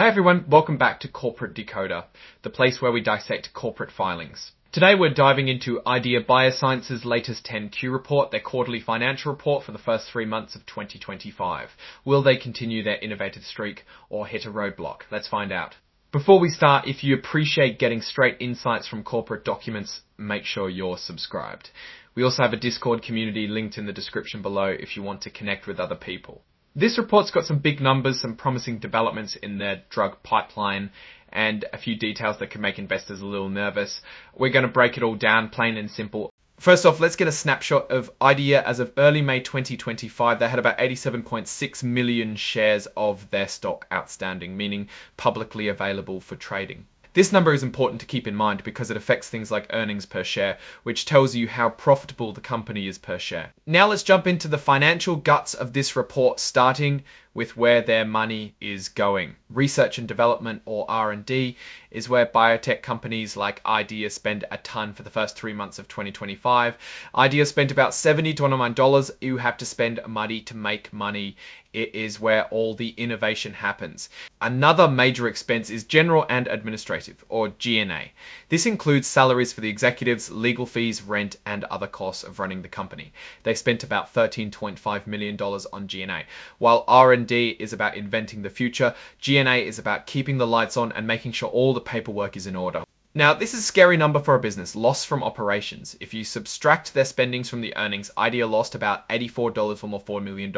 everyone, welcome back to Corporate Decoder, the place where we dissect corporate filings. Today we're diving into IDEAYA Biosciences' latest 10Q report, their quarterly financial report for the first 3 months of 2025. Will they continue their innovative streak or hit a roadblock? Let's find out. Before we start, if you appreciate getting straight insights from corporate documents, make sure you're subscribed. We also have a Discord community linked in the description below if you want to connect with other people. This report's got some big numbers, some promising developments in their drug pipeline, and a few details that could make investors a little nervous. We're going to break it all down, plain and simple. First off, let's get a snapshot of IDEAYA. As of early May 2025, they had about 87.6 million shares of their stock outstanding, meaning publicly available for trading. This number is important to keep in mind because it affects things like earnings per share, which tells you how profitable the company is per share. Now let's jump into the financial guts of this report, starting with where their money is going. Research and development, or R&D, is where biotech companies like IDEAYA spend a ton for the first 3 months of 2025. IDEAYA spent about $70 to $109. You have to spend money to make money. It is where all the innovation happens. Another major expense is general and administrative, or G&A. This includes salaries for the executives, legal fees, rent, and other costs of running the company. They spent about $13.5 million on G&A. While R&D is about inventing the future, G&A is about keeping the lights on and making sure all the paperwork is in order. Now, this is a scary number for a business, loss from operations. If you subtract their spendings from the earnings, IDEAYA lost about $84 from or $4 million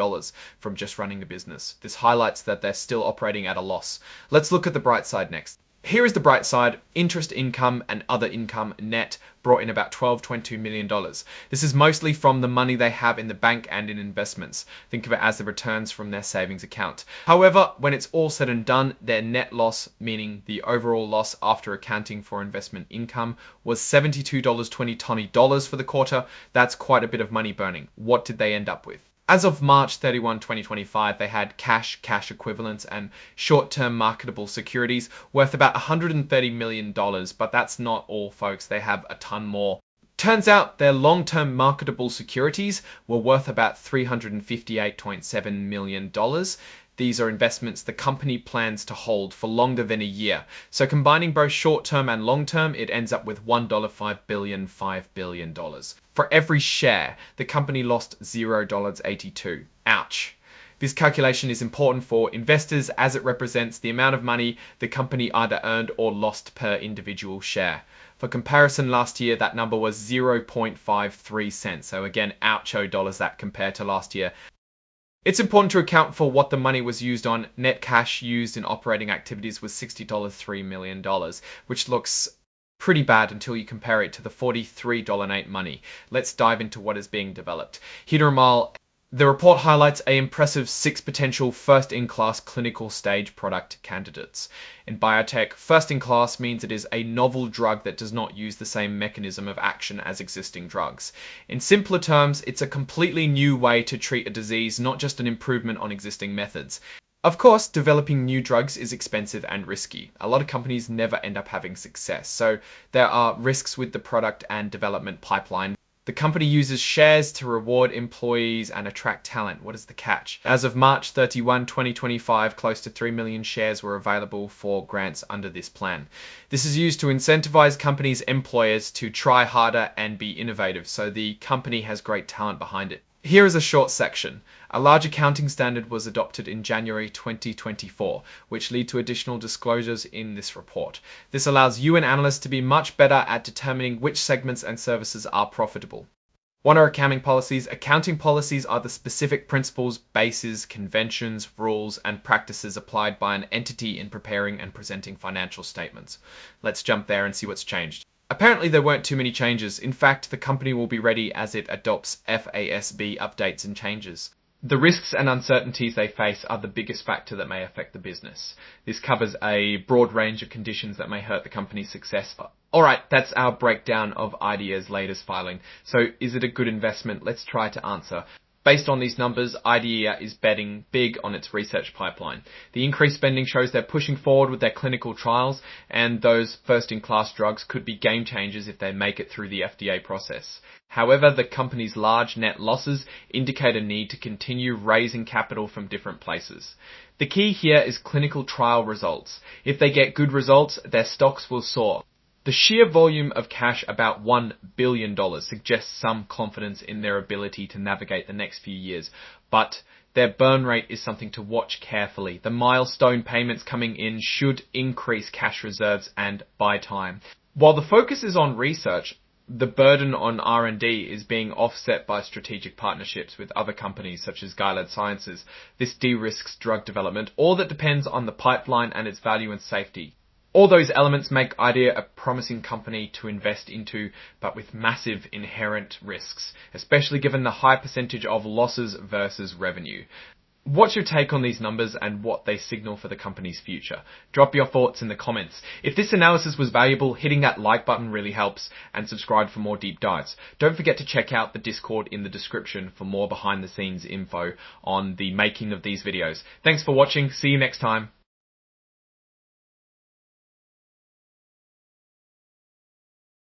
from just running the business. This highlights that they're still operating at a loss. Let's look at the bright side next. Here is the bright side. Interest income and other income net brought in about $12.2 million. This is mostly from the money they have in the bank and in investments. Think of it as the returns from their savings account. However, when it's all said and done, their net loss, meaning the overall loss after accounting for investment income, was $72.20 for the quarter. That's quite a bit of money burning. What did they end up with? As of March 31, 2025, they had cash equivalents, and short-term marketable securities worth about $130 million, but that's not all, folks. They have a ton more. Turns out their long-term marketable securities were worth about $358.7 million. These are investments the company plans to hold for longer than a year. So combining both short-term and long-term, it ends up with $1.5 billion. For every share, the company lost $0.82. Ouch. This calculation is important for investors as it represents the amount of money the company either earned or lost per individual share. For comparison, last year that number was 0.53 cents. So again, oucho dollars that compared to last year. It's important to account for what the money was used on. Net cash used in operating activities was $60.3 million, which looks pretty bad until you compare it to the $43.08 money. Let's dive into what is being developed. Hidromal. The report highlights an impressive 6 potential first-in-class clinical stage product candidates. In biotech, first-in-class means it is a novel drug that does not use the same mechanism of action as existing drugs. In simpler terms, it's a completely new way to treat a disease, not just an improvement on existing methods. Of course, developing new drugs is expensive and risky. A lot of companies never end up having success, so there are risks with the product and development pipeline. The company uses shares to reward employees and attract talent. What is the catch? As of March 31, 2025, close to 3 million shares were available for grants under this plan. This is used to incentivize companies' employers to try harder and be innovative, so the company has great talent behind it. Here is a short section. A large accounting standard was adopted in January 2024, which lead to additional disclosures in this report. This allows you and analysts to be much better at determining which segments and services are profitable. What are accounting policies? Accounting policies are the specific principles, bases, conventions, rules, and practices applied by an entity in preparing and presenting financial statements. Let's jump there and see what's changed. Apparently there weren't too many changes. In fact, the company will be ready as it adopts FASB updates and changes. The risks and uncertainties they face are the biggest factor that may affect the business. This covers a broad range of conditions that may hurt the company's success. Alright, that's our breakdown of IDEAYA's latest filing. So is it a good investment? Let's try to answer. Based on these numbers, IDEAYA is betting big on its research pipeline. The increased spending shows they're pushing forward with their clinical trials, and those first-in-class drugs could be game changers if they make it through the FDA process. However, the company's large net losses indicate a need to continue raising capital from different places. The key here is clinical trial results. If they get good results, their stocks will soar. The sheer volume of cash, about $1 billion, suggests some confidence in their ability to navigate the next few years, but their burn rate is something to watch carefully. The milestone payments coming in should increase cash reserves and buy time. While the focus is on research, the burden on R&D is being offset by strategic partnerships with other companies such as IDEAYA Biosciences. This de-risks drug development, all that depends on the pipeline and its value and safety. All those elements make IDEAYA a promising company to invest into, but with massive inherent risks, especially given the high percentage of losses versus revenue. What's your take on these numbers and what they signal for the company's future? Drop your thoughts in the comments. If this analysis was valuable, hitting that like button really helps, and subscribe for more deep dives. Don't forget to check out the Discord in the description for more behind the scenes info on the making of these videos. Thanks for watching. See you next time.